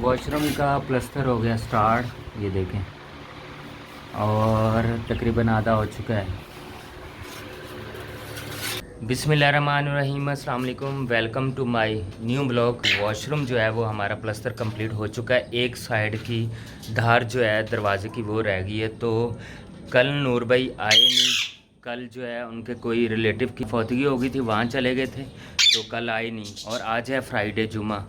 Washroom का प्लस्तर हो गया स्टार्ट, ये देखें, और तकरीबन आधा हो चुका है। बिस्मिल्लाहिर्रहमानिर्रहीम, अस्सलाम वालेकुम, welcome to my new blog. Washroom जो है वो हमारा प्लस्तर कंप्लीट हो चुका है। एक साइड की धार जो है दरवाजे की वो रह गई है। तो कल नूर भाई आए नहीं, कल जो है उनके कोई रिलेटिव की फौतगी हो गई थी, वहाँ चले गए थे, तो कल आए नहीं। और आज है फ्राइडे जुमा,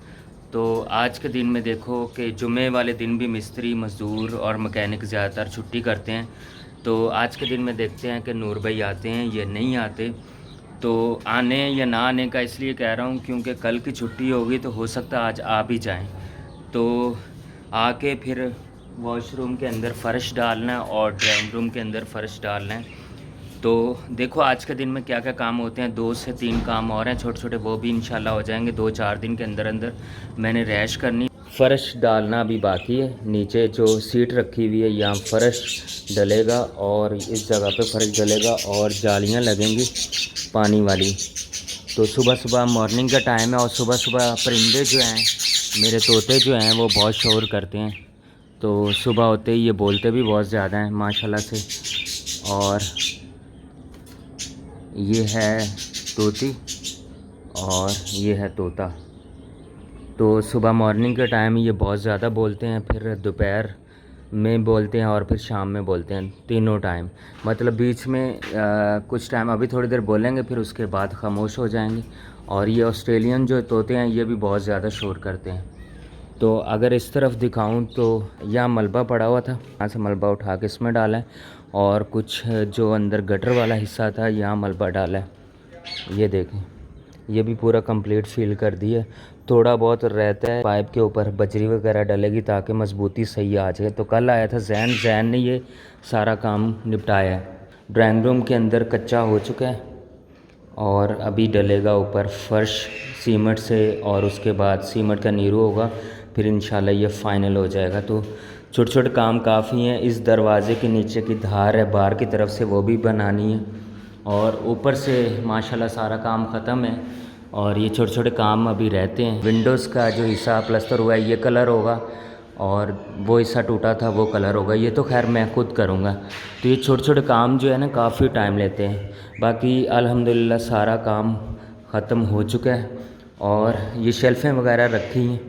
तो आज के दिन में देखो कि जुमे वाले दिन भी मिस्त्री मज़दूर और मैकेनिक ज़्यादातर छुट्टी करते हैं। तो आज के दिन में देखते हैं कि नूर भाई आते हैं या नहीं आते। तो आने या ना आने का इसलिए कह रहा हूँ क्योंकि कल की छुट्टी होगी तो हो सकता है आज आ भी जाएं। तो आके फिर वॉशरूम के अंदर फ़र्श डालना है और ड्राइंग रूम के अंदर फ़र्श डालना है। तो देखो आज के दिन में क्या क्या काम होते हैं। 2 से 3 काम और हैं छोटे छोटे, वो भी इंशाल्लाह हो जाएंगे 2-4 दिन के अंदर अंदर। मैंने रैश करनी, फ़र्श डालना भी बाकी है। नीचे जो सीट रखी हुई है यहाँ फ़र्श डलेगा और इस जगह पे फ़र्श डलेगा और जालियाँ लगेंगी पानी वाली। तो सुबह सुबह मॉर्निंग का टाइम है और सुबह सुबह परिंदे जो हैं, मेरे तोते जो हैं, वो बहुत शोर करते हैं। तो सुबह होते ही ये बोलते भी बहुत ज़्यादा हैं माशाल्लाह से। और ये है तोती और ये है तोता। तो सुबह मॉर्निंग के टाइम ये बहुत ज़्यादा बोलते हैं, फिर दोपहर में बोलते हैं और फिर शाम में बोलते हैं, तीनों टाइम। मतलब बीच में कुछ टाइम अभी थोड़ी देर बोलेंगे, फिर उसके बाद खामोश हो जाएंगे। और ये ऑस्ट्रेलियन जो तोते हैं ये भी बहुत ज़्यादा शोर करते हैं। तो अगर इस तरफ दिखाऊं तो यहाँ मलबा पड़ा हुआ था, यहाँ से मलबा उठा के इसमें डाला है, और कुछ जो अंदर गटर वाला हिस्सा था यहाँ मलबा डाला है। ये देखें, ये भी पूरा कंप्लीट फिल कर दिया। थोड़ा बहुत रहता है, पाइप के ऊपर बजरी वगैरह डलेगी ताकि मजबूती सही आ जाए। तो कल आया था जैन ने ये सारा काम निपटाया है। ड्राइंग रूम के अंदर कच्चा हो चुका है और अभी डलेगा ऊपर फर्श सीमेंट से, और उसके बाद सीमेंट का नीरू होगा, फिर इंशाल्लाह ये फ़ाइनल हो जाएगा। तो छोटे छोटे काम काफ़ी हैं। इस दरवाज़े के नीचे की धार है बाहर की तरफ से, वो भी बनानी है। और ऊपर से माशाल्लाह सारा काम ख़त्म है और ये छोटे छोटे काम अभी रहते हैं। विंडोज़ का जो हिस्सा प्लस्तर हुआ है ये कलर होगा, और वो हिस्सा टूटा था वो कलर होगा। ये तो खैर मैं खुद करूँगा। तो ये छोटे छोटे काम जो है ना काफ़ी टाइम लेते हैं। बाकी अल्हम्दुलिल्लाह सारा काम ख़त्म हो चुका है। और ये शेल्फ़ें वगैरह रखी हैं,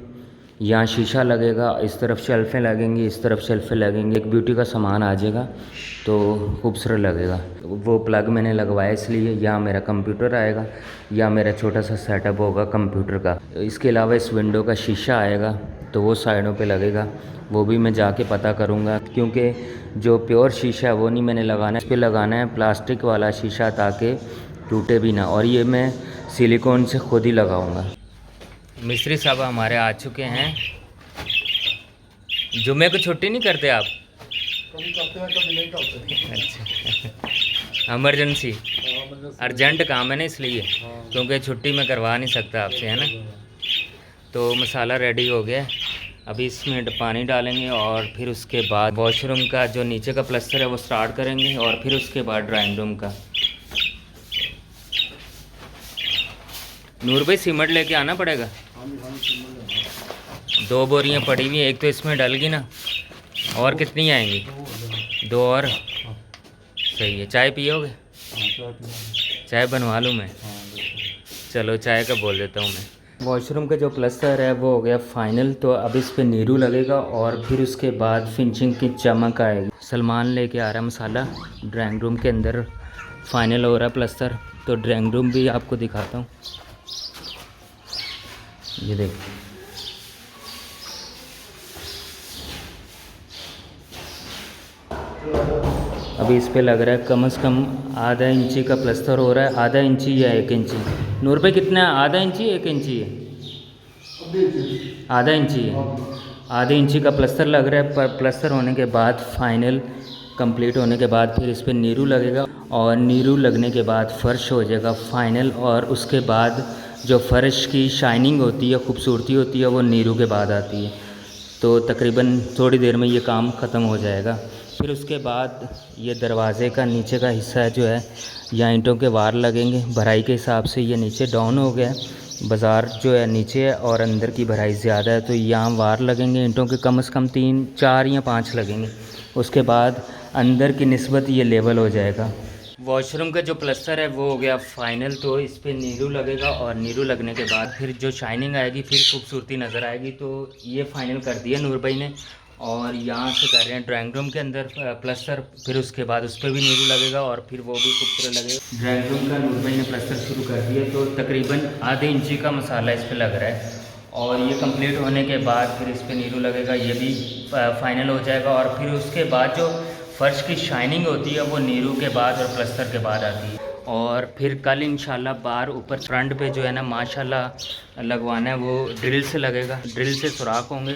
यहाँ शीशा लगेगा, इस तरफ शेल्फ़ें लगेंगी, इस तरफ शेल्फ़ें लगेंगी, एक ब्यूटी का सामान आ जाएगा तो खूबसूरत लगेगा। वो प्लग मैंने लगवाया इसलिए। यहाँ मेरा कंप्यूटर आएगा, या मेरा छोटा सा सेटअप होगा कंप्यूटर का। इसके अलावा इस विंडो का शीशा आएगा तो वो साइडों पे लगेगा, वो भी मैं जाके पता करूँगा, क्योंकि जो प्योर शीशा है वो नहीं मैंने लगाना है, इस पर लगाना है प्लास्टिक वाला शीशा ताकि टूटे भी ना। और ये मैं सिलिकॉन से खुद ही लगाऊँगा। मिस्त्री साहब हमारे आ चुके हैं। जुमे को छुट्टी नहीं करते आप? कभी करते हैं कभी नहीं करते। अच्छा, इमरजेंसी अर्जेंट काम है ना इसलिए, क्योंकि छुट्टी में करवा नहीं सकता आपसे, है ना। तो मसाला रेडी हो गया, अभी इसमें पानी डालेंगे और फिर उसके बाद वॉशरूम का जो नीचे का प्लस्तर है वो स्टार्ट करेंगे, और फिर उसके बाद ड्राइंग रूम का। नूर भाई सीमेंट लेके आना पड़ेगा। 2 बोरियां पड़ी हुई हैं, एक तो इसमें डल गई ना, और कितनी आएंगी? 2 और। सही है। चाय पियोगे? चाय बनवा लूँ मैं? चलो चाय का बोल देता हूँ मैं। वॉशरूम का जो प्लस्तर है वो हो गया फ़ाइनल। तो अब इस पे नीरू लगेगा और फिर उसके बाद फिनिशिंग की चमक आएगी। सलमान लेके आ रहा है मसाला। ड्राइंग रूम के अंदर फ़ाइनल हो रहा है प्लस्तर, तो ड्राइंग रूम भी आपको दिखाता हूँ। ये देखो, अभी इस पे लग रहा है कम से कम आधा इंची का प्लस्तर हो रहा है। आधा इंची या 1 इंची? नूर पे कितना है? आधा इंची 1 इंची है? आधा इंची है। आधे इंची का प्लस्तर लग रहा है। पर प्लस्तर होने के बाद फाइनल कंप्लीट होने के बाद फिर इस पर नीरू लगेगा, और नीरू लगने के बाद फ़र्श हो जाएगा फाइनल। और उसके बाद जो फ़र्श की शाइनिंग होती है, खूबसूरती होती है, वो नीरू के बाद आती है। तो तकरीबन थोड़ी देर में ये काम ख़त्म हो जाएगा। फिर उसके बाद ये दरवाज़े का नीचे का हिस्सा जो है, यहाँ ईंटों के वार लगेंगे। भराई के हिसाब से ये नीचे डाउन हो गया है, बाज़ार जो है नीचे है और अंदर की भराई ज़्यादा है, तो यहाँ वार लगेंगे ईंटों के कम से कम 3 4 या 5 लगेंगे। उसके बाद अंदर की निस्बत ये लेवल हो जाएगा। वॉशरूम का जो प्लस्तर है वो हो गया फ़ाइनल, तो इस पर नीरू लगेगा और नीरू लगने के बाद फिर जो शाइनिंग आएगी, फिर खूबसूरती नज़र आएगी। तो ये फ़ाइनल कर दिया नूर भाई ने, और यहाँ से कर रहे हैं ड्राइंग रूम के अंदर प्लस्तर। फिर उसके बाद उस पर भी नीरू लगेगा और फिर वो भी खूबसूरत लगेगा। ड्राइंग रूम का नूर भाई ने प्लस्तर शुरू कर दिया, तो तकरीबन आधे इंची का मसाला इस पर लग रहा है, और ये कंप्लीट होने के बाद फिर इस पर नीरू लगेगा, ये भी फ़ाइनल हो जाएगा। और फिर उसके बाद जो फ़र्श की शाइनिंग होती है वो नीरू के बाद और प्लस्तर के बाद आती है। और फिर कल इंशाल्लाह बार ऊपर फ्रंट पे जो है ना माशाल्लाह लगवाना है, वो ड्रिल से लगेगा, ड्रिल से सुराख होंगे,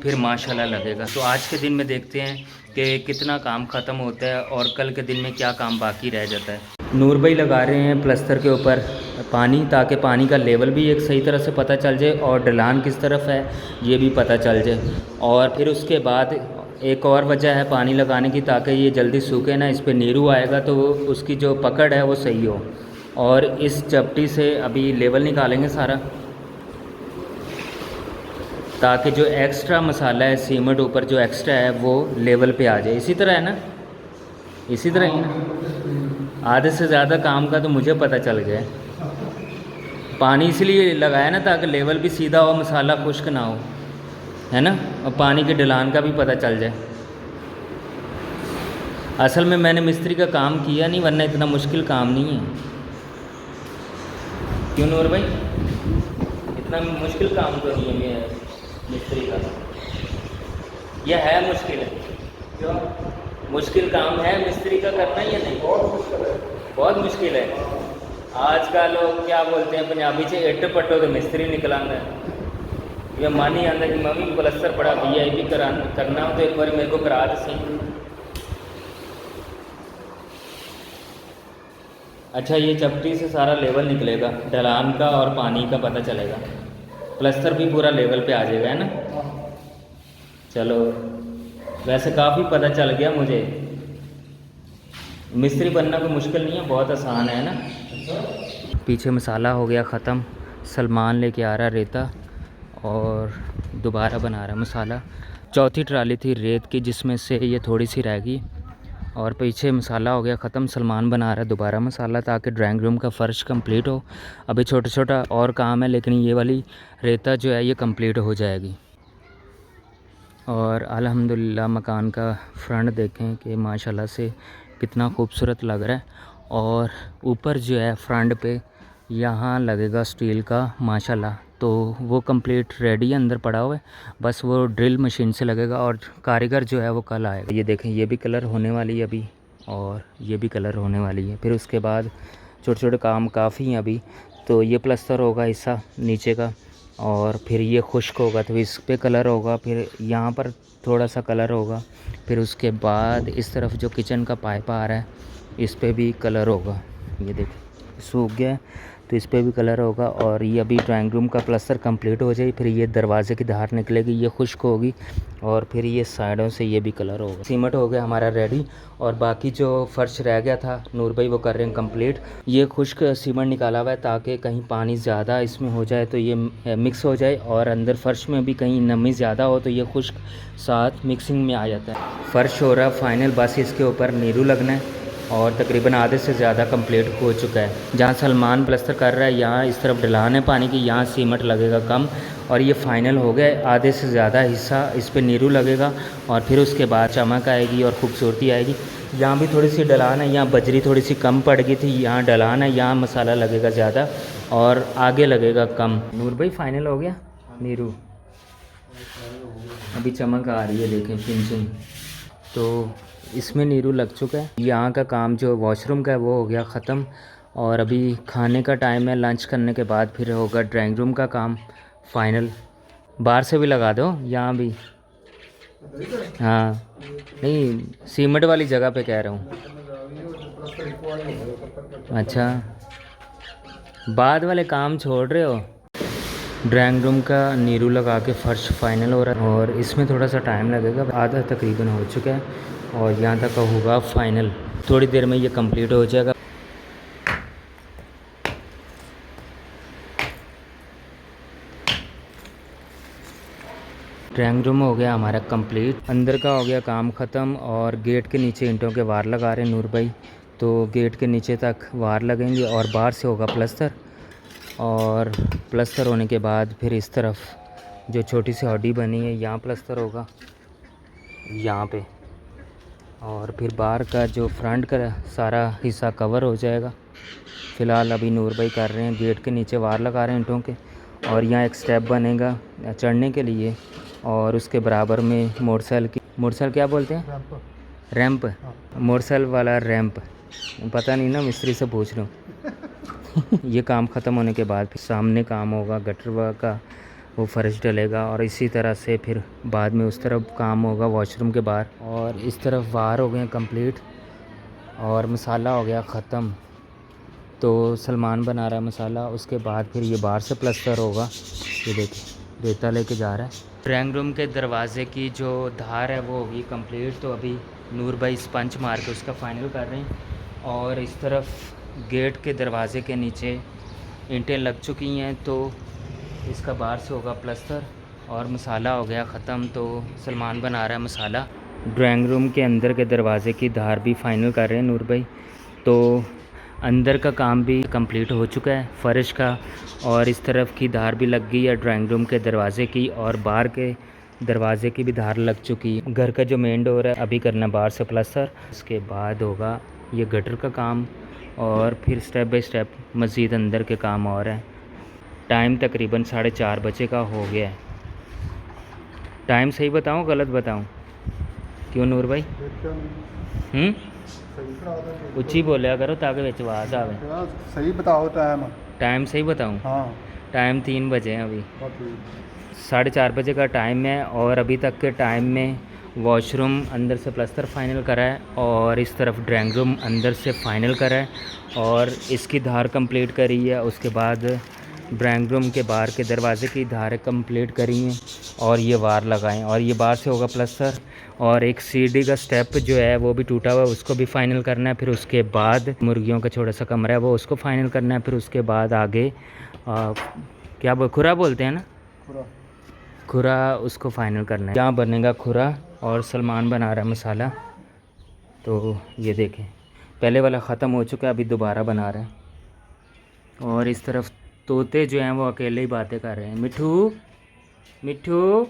फिर माशाल्लाह लगेगा। तो आज के दिन में देखते हैं कि कितना काम ख़त्म होता है और कल के दिन में क्या काम बाकी रह जाता है। नूर भाई लगा रहे हैं प्लस्तर के ऊपर पानी, ताकि पानी का लेवल भी एक सही तरह से पता चल जाए और ढलान किस तरफ है ये भी पता चल जाए। और फिर उसके बाद एक और वजह है पानी लगाने की, ताकि ये जल्दी सूखे ना, इस पे नीरू आएगा तो उसकी जो पकड़ है वो सही हो। और इस चपटी से अभी लेवल निकालेंगे सारा, ताकि जो एक्स्ट्रा मसाला है सीमेंट ऊपर जो एक्स्ट्रा है वो लेवल पे आ जाए। इसी तरह है ना, इसी तरह ही ना। आधे से ज़्यादा काम का तो मुझे पता चल गया। पानी इसलिए लगाया ना ताकि लेवल भी सीधा हो, मसाला खुश्क ना हो, है ना, और पानी के ढलान का भी पता चल जाए। असल में मैंने मिस्त्री का काम किया नहीं, वरना इतना मुश्किल काम नहीं है। क्यों नूर भाई, इतना मुश्किल काम तो नहीं है मेरा मिस्त्री का। यह है मुश्किल है, क्यों मुश्किल काम है मिस्त्री का करना या नहीं? बहुत मुश्किल है, बहुत मुश्किल है। आजकल लोग क्या बोलते हैं पंजाबी से, इट पट्टो तो मिस्त्री निकलाना है। ये मान ही आता कि मम्मी प्लस्तर पड़ा VIP करना हो तो एक बार मेरे को करा दे सही। अच्छा, ये चपटी से सारा लेवल निकलेगा, ढलान का और पानी का पता चलेगा, प्लस्तर भी पूरा लेवल पे आ जाएगा, है ना। चलो, वैसे काफ़ी पता चल गया मुझे। मिस्त्री बनना कोई मुश्किल नहीं है, बहुत आसान है ना। पीछे मसाला हो गया ख़त्म, सलमान लेके आ रहा रेता और दोबारा बना रहा मसाला। चौथी ट्राली थी रेत की जिसमें से ये थोड़ी सी रह गई, और पीछे मसाला हो गया ख़त्म। सलमान बना रहा है दोबारा मसाला, ताकि ड्राइंग रूम का फ़र्श कंप्लीट हो। अभी छोटा छोटा और काम है, लेकिन ये वाली रेता जो है ये कंप्लीट हो जाएगी। और अल्हम्दुलिल्लाह मकान का फ्रंट देखें कि माशाल्लाह से कितना खूबसूरत लग रहा है। और ऊपर जो है फ्रंट पे यहाँ लगेगा स्टील का माशाल्लाह, तो वो कंप्लीट रेडी है, अंदर पड़ा हुआ है, बस वो ड्रिल मशीन से लगेगा। और कारीगर जो है वो कल आएगा। ये देखें, ये भी कलर होने वाली है अभी, और ये भी कलर होने वाली है। फिर उसके बाद छोटे छोटे काम काफ़ी हैं अभी। तो ये प्लस्तर होगा हिस्सा नीचे का, और फिर ये खुश्क होगा तो इस पे कलर होगा, फिर यहाँ पर थोड़ा सा कलर होगा, फिर उसके बाद इस तरफ जो किचन का पाइप आ रहा है इस पे भी कलर होगा। ये देखिए सूख गया है तो इस पे भी कलर होगा। और ये अभी ड्राइंग रूम का प्लस्तर कंप्लीट हो जाए, फिर ये दरवाज़े की धार निकलेगी, ये खुश्क होगी, और फिर ये साइडों से ये भी कलर होगा। सीमेंट हो गया हमारा रेडी, और बाकी जो फ़र्श रह गया था नूर भाई वो कर रहे हैं कंप्लीट। ये खुश्क सीमेंट निकाला हुआ है ताकि कहीं पानी ज़्यादा इसमें हो जाए तो ये मिक्स हो जाए, और अंदर फ़र्श में भी कहीं नमी ज़्यादा हो तो ये खुश्क साथ मिक्सिंग में आ जाता है। फ़र्श हो रहा फाइनल, बस इसके ऊपर नीरू लगना है, और तकरीबन आधे से ज़्यादा कंप्लीट हो चुका है। जहाँ सलमान प्लस्तर कर रहा है यहाँ इस तरफ ढलान है पानी की, यहाँ सीमेंट लगेगा कम, और ये फ़ाइनल हो गया। आधे से ज़्यादा हिस्सा इस पे नीरू लगेगा, और फिर उसके बाद चमक आएगी और ख़ूबसूरती आएगी। यहाँ भी थोड़ी सी ढलान है, यहाँ बजरी थोड़ी सी कम पड़ गई थी, यहाँ ढलान है, यहाँ मसाला लगेगा ज़्यादा और आगे लगेगा कम। नूर भाई फाइनल हो गया नीरू, अभी चमक आ रही है, देखें फिनिशिंग। तो इसमें नीरू लग चुका है। यहाँ का काम जो वॉशरूम का है वो हो गया ख़त्म, और अभी खाने का टाइम है, लंच करने के बाद फिर होगा ड्राइंग रूम का काम फाइनल। बाहर से भी लगा दो यहाँ भी, हाँ नहीं सीमेंट वाली जगह पे कह रहा हूँ। अच्छा, बाद वाले काम छोड़ रहे हो। ड्राइंग रूम का नीरू लगा के फ़र्श फाइनल हो रहा है, और इसमें थोड़ा सा टाइम लगेगा, आधा तकरीबन हो चुका है, और यहाँ तक का होगा फाइनल। थोड़ी देर में ये कंप्लीट हो जाएगा। ड्राइंग रूम हो गया हमारा कंप्लीट, अंदर का हो गया काम ख़त्म और गेट के नीचे ईंटों के वार लगा रहे हैं नूर भाई। तो गेट के नीचे तक वार लगेंगे और बाहर से होगा प्लस्तर, और प्लस्तर होने के बाद फिर इस तरफ जो छोटी सी हड्डी बनी है यहाँ प्लस्तर होगा यहाँ पे, और फिर बाहर का जो फ्रंट का सारा हिस्सा कवर हो जाएगा। फ़िलहाल अभी नूर भाई कर रहे हैं, गेट के नीचे वार लगा रहे हैं ईंटों के, और यहाँ एक स्टेप बनेगा चढ़ने के लिए, और उसके बराबर में मोटरसाइकिल क्या बोलते हैं, रैंप, मोटरसाइकिल वाला रैंप, पता नहीं ना, मिस्त्री से पूछ लूँ। ये काम ख़त्म होने के बाद फिर सामने काम होगा गटर का, वो फर्श डलेगा, और इसी तरह से फिर बाद में उस तरफ काम होगा वॉशरूम के बाहर। और इस तरफ वार हो गए कंप्लीट और मसाला हो गया ख़त्म। तो सलमान बना रहा है मसाला, उसके बाद फिर ये बाहर से प्लस्तर होगा। ये देखिए रेता लेके जा रहा है। ड्राइंग रूम के दरवाज़े की जो धार है वो होगी कंप्लीट, तो अभी नूर भाई स्पंच मार के उसका फ़ाइनल कर रहे हैं। और इस तरफ गेट के दरवाज़े के नीचे ईंटें लग चुकी हैं, तो इसका बाहर से होगा प्लस्तर और मसाला हो गया ख़त्म। तो सलमान बना रहा है मसाला। ड्राइंग रूम के अंदर के दरवाज़े की धार भी फ़ाइनल कर रहे हैं नूर भाई। तो अंदर का काम भी कंप्लीट हो चुका है फ़र्श का, और इस तरफ की धार भी लग गई है ड्राइंग रूम के दरवाज़े की, और बाहर के दरवाज़े की भी धार लग चुकी है। घर का जो मेन डोर है अभी करना बाहर से प्लस्तर, उसके बाद होगा ये गटर का काम, और फिर स्टेप बाय स्टेप मज़ीद अंदर के काम और हैं। टाइम तकरीबन 4:30 बजे का हो गया है। टाइम सही बताऊँ गलत बताऊँ? क्यों नूर भाई? उच्ची बोलिया करो ताकि विच आवाज़ आवे। सही बताओ टाइम। टाइम सही बताऊँ? हाँ, टाइम 3 बजे हैं अभी। 4:30 बजे का टाइम है, और अभी तक के टाइम में वॉशरूम अंदर से प्लस्तर फाइनल करा है, और इस तरफ ड्राइंग रूम अंदर से फाइनल करा है, और इसकी धार कंप्लीट करी है। उसके बाद ड्राइंग रूम के बाहर के दरवाज़े की धारें कंप्लीट करी हैं, और ये वार लगाएं, और ये बाहर से होगा प्लस्तर। और एक सीढ़ी का स्टेप जो है वो भी टूटा हुआ है, उसको भी फ़ाइनल करना है। फिर उसके बाद मुर्गियों का छोटा सा कमरा है वो उसको फ़ाइनल करना है। फिर उसके बाद आगे खुरा बोलते हैं ना, खुरा, उसको फ़ाइनल करना है। यहाँ बनेगा खुरा, और सलमान बना रहा है मसाला। तो ये देखें पहले वाला ख़त्म हो चुका है, अभी दोबारा बना रहे हैं। और इस तरफ तोते जो हैं वो अकेले ही बातें कर रहे हैं। मिठू मिठू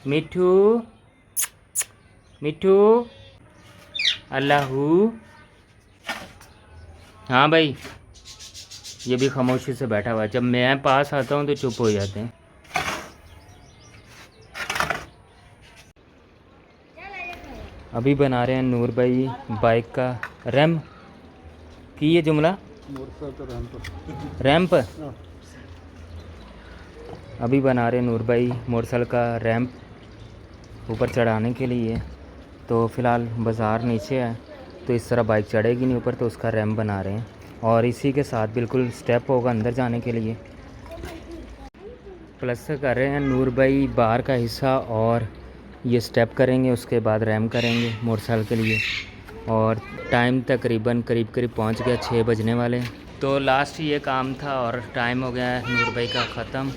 मिठू मिठू अल्लाहू। हाँ भाई, ये भी खामोशी से बैठा हुआ है, जब मैं पास आता हूँ तो चुप हो जाते हैं। अभी बना रहे हैं नूर भाई बाइक का रैम की, ये जुमला रैंप। अभी बना रहे नूर भाई मोटरसाइकिल का रैंप ऊपर चढ़ाने के लिए। तो फ़िलहाल बाज़ार नीचे है, तो इस तरह बाइक चढ़ेगी नहीं ऊपर, तो उसका रैंप बना रहे हैं। और इसी के साथ बिल्कुल स्टेप होगा अंदर जाने के लिए। प्लस्तर कर रहे हैं नूर भाई बाहर का हिस्सा, और ये स्टेप करेंगे, उसके बाद रैंप करेंगे मोटरसाइकिल के लिए। और टाइम तकरीबन करीब पहुंच गया, 6 बजने वाले। तो लास्ट ये काम था और टाइम हो गया है नूर भाई का ख़त्म।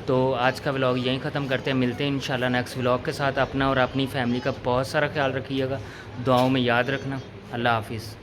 तो आज का व्लॉग यहीं ख़त्म करते हैं, मिलते हैं इंशाल्लाह नेक्स्ट व्लॉग के साथ। अपना और अपनी फैमिली का बहुत सारा ख्याल रखिएगा, दुआओं में याद रखना। अल्लाह हाफिज़।